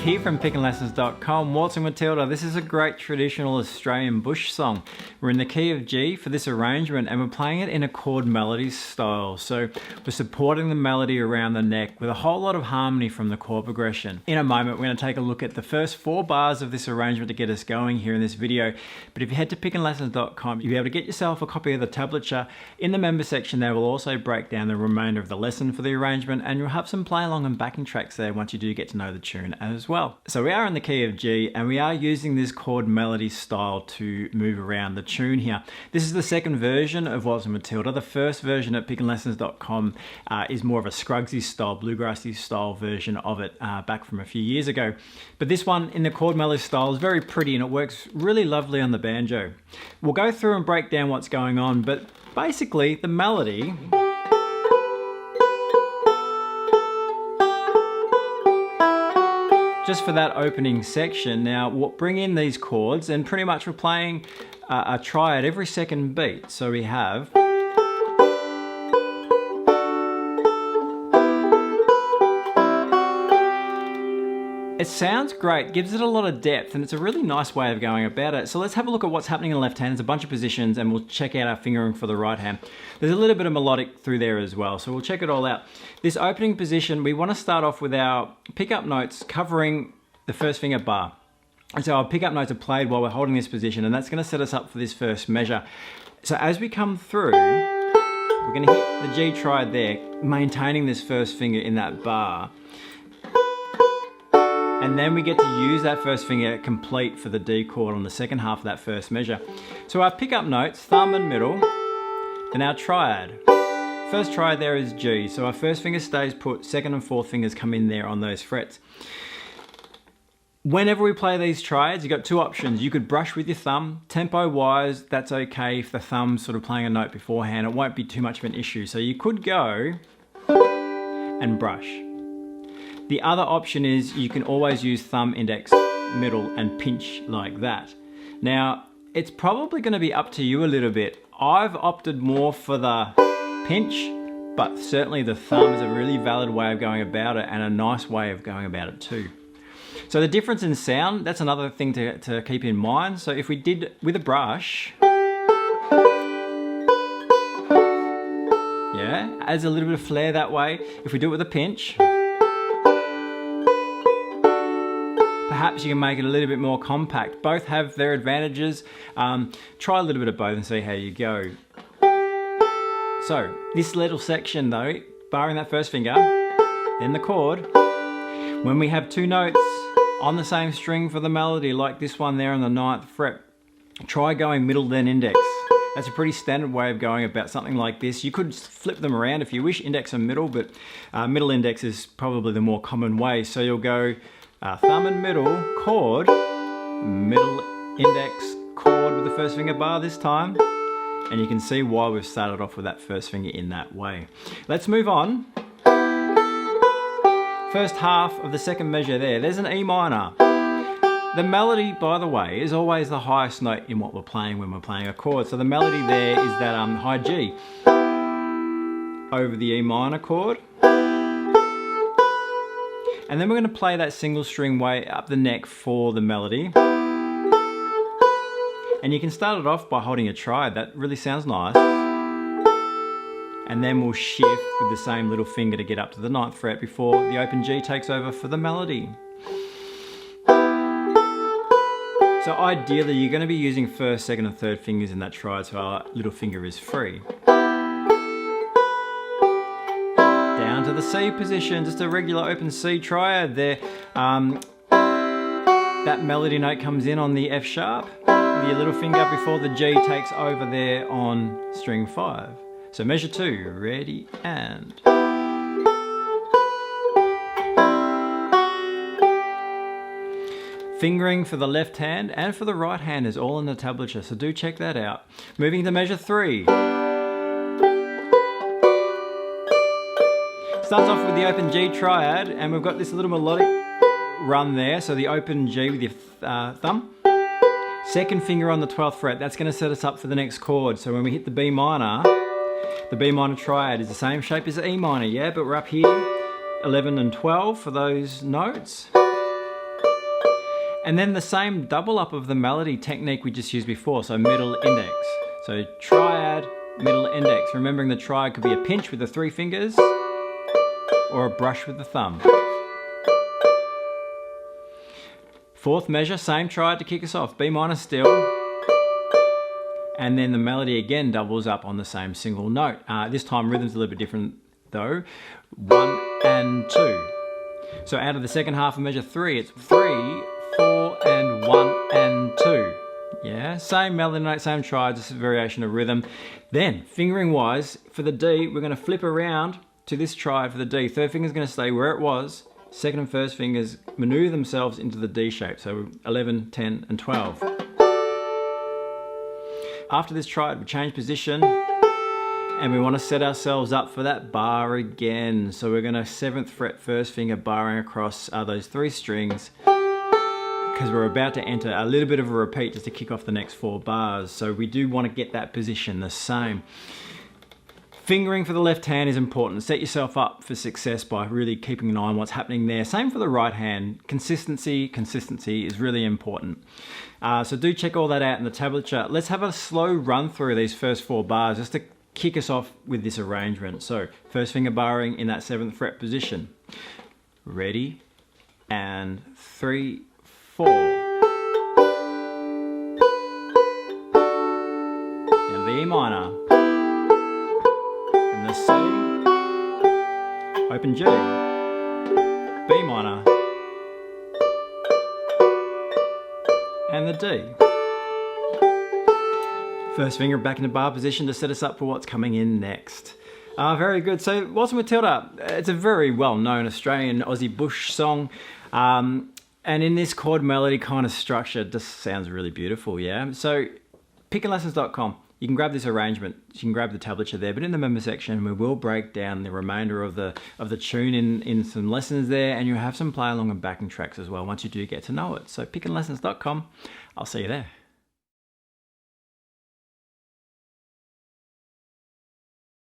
here from pickinglessons.com. Waltzing Matilda, this is a great traditional Australian bush song. We're in the key of G for this arrangement and we're playing it in a chord melody style. So we're supporting the melody around the neck with a whole lot of harmony from the chord progression. In a moment we're going to take a look at the first 4 bars of this arrangement to get us going here in this video. But if you head to pickinglessons.com, you'll be able to get yourself a copy of the tablature. In the member section there will also break down the remainder of the lesson for the arrangement, and you'll have some play along and backing tracks there once you do get to know the tune as well. So we are in the key of G and we are using this chord melody style to move around the tune here. This is the second version of Waltzing Matilda. The first version at pickinglessons.com is more of a Scruggsy style, bluegrassy style version of it back from a few years ago. But this one in the chord melody style is very pretty and it works really lovely on the banjo. We'll go through and break down what's going on, but basically the melody just for that opening section. Now we'll bring in these chords and pretty much we're playing a triad every second beat. So we have it sounds great, gives it a lot of depth, and it's a really nice way of going about it. So let's have a look at what's happening in the left hand. There's a bunch of positions and we'll check out our fingering for the right hand. There's a little bit of melodic through there as well, so we'll check it all out. This opening position, we want to start off with our pickup notes covering the first finger bar. And so our pickup notes are played while we're holding this position, and that's going to set us up for this first measure. So as we come through, we're going to hit the G triad there, maintaining this first finger in that bar. And then we get to use that first finger complete for the D chord on the second half of that first measure. So our pickup notes, thumb and middle, then our triad. First triad there is G, so our first finger stays put, second and fourth fingers come in there on those frets. Whenever we play these triads, you've got 2 options. You could brush with your thumb. Tempo-wise, that's okay if the thumb's sort of playing a note beforehand. It won't be too much of an issue. So you could go and brush. The other option is you can always use thumb, index, middle, and pinch like that. Now, it's probably going to be up to you a little bit. I've opted more for the pinch, but certainly the thumb is a really valid way of going about it and a nice way of going about it too. So the difference in sound, that's another thing to keep in mind. So if we did with a brush, yeah, adds a little bit of flair that way. If we do it with a pinch, perhaps you can make it a little bit more compact. Both have their advantages. Try a little bit of both and see how you go. So this little section though, barring that first finger, then the chord, when we have 2 notes on the same string for the melody, like this one there on the 9th fret, try going middle then index. That's a pretty standard way of going about something like this. You could flip them around if you wish, index and middle, but middle index is probably the more common way. So you'll go thumb and middle, chord, middle index, chord with the first finger bar this time. And you can see why we've started off with that first finger in that way. Let's move on. First half of the second measure there's an E minor. The melody, by the way, is always the highest note in what we're playing when we're playing a chord. So the melody there is that high G over the E minor chord. And then we're going to play that single string way up the neck for the melody. And you can start it off by holding a triad. That really sounds nice. And then we'll shift with the same little finger to get up to the 9th fret before the open G takes over for the melody. So ideally you're going to be using first, second and third fingers in that triad so our little finger is free. Down to the C position, just a regular open C triad there. That melody note comes in on the F sharp with your little finger before the G takes over there on string 5. So measure 2, ready and. Fingering for the left hand and for the right hand is all in the tablature, so do check that out. Moving to measure 3. Starts off with the open G triad, and we've got this little melodic run there. So the open G with your thumb. Second finger on the 12th fret, that's going to set us up for the next chord. So when we hit the B minor triad is the same shape as the E minor, yeah? But we're up here, 11 and 12 for those notes. And then the same double up of the melody technique we just used before, so middle index. So triad, middle index. Remembering the triad could be a pinch with the 3 fingers or a brush with the thumb. Fourth measure, same triad to kick us off, B minor still. And then the melody again doubles up on the same single note. This time rhythm's a little bit different though. 1 and 2. So out of the second half of measure 3, it's 3, 4 and 1 and 2. Yeah, same melody note, same triad, just a variation of rhythm. Then, fingering wise, for the D, we're going to flip around to this triad for the D. Third finger's going to stay where it was. Second and first fingers maneuver themselves into the D shape. So 11, 10 and 12. After this triad, we change position and we want to set ourselves up for that bar again. So we're going to 7th fret, first finger barring across those 3 strings, because we're about to enter a little bit of a repeat just to kick off the next 4 bars. So we do want to get that position the same. Fingering for the left hand is important. Set yourself up for success by really keeping an eye on what's happening there. Same for the right hand. Consistency is really important. So do check all that out in the tablature. Let's have a slow run through these first 4 bars just to kick us off with this arrangement. So first finger barring in that 7th fret position. Ready, and 3, 4. And the E minor. And the C. Open G. B minor. And the D. First finger back into bar position to set us up for what's coming in next. Very good. So Waltzing Matilda, it's a very well-known Australian Aussie bush song. And in this chord melody kind of structure, it just sounds really beautiful, yeah? So pickinglessons.com, you can grab this arrangement, you can grab the tablature there, but in the member section we will break down the remainder of the tune in some lessons there, and you'll have some play along and backing tracks as well once you do get to know it. So pickinglessons.com, I'll see you there.